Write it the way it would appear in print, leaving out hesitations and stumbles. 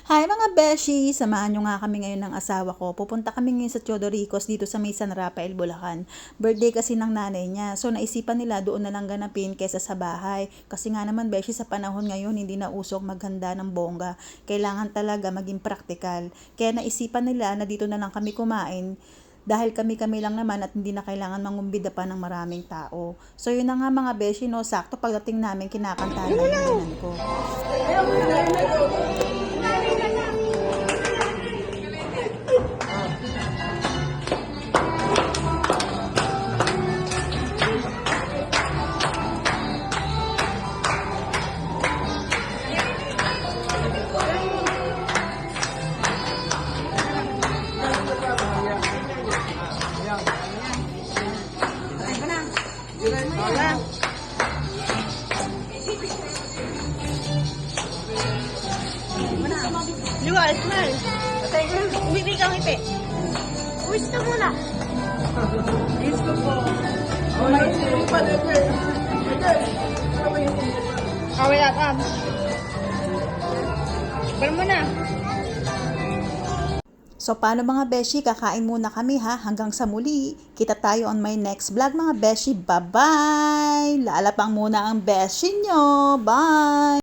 Hi mga beshi! Samahan nyo nga kami ngayon ng asawa ko. Pupunta kami ngayon sa Teodoricos dito sa may San Rafael, Bulacan. Birthday kasi ng nanay niya. So naisipan nila doon na lang ganapin kaysa sa bahay. Kasi nga naman beshi, sa panahon ngayon hindi na usok maghanda ng bongga. Kailangan talaga maging praktikal. Kaya naisipan nila na dito na lang kami kumain. Dahil kami-kami lang naman at hindi na kailangan mangumbida pa ng maraming tao. So yun na nga mga beshi, no? Sakto pagdating namin kinakantahan na yung binan ko. Luwal, smile. Umiti ka, umiti. Wish ka muna. Wish ko po. May pa never. Wala ka. Bal mo na. So paano mga beshi, kakain muna kami ha, hanggang sa muli. Kita tayo on my next vlog mga beshi. Bye-bye! Lalapang muna ang beshi nyo. Bye!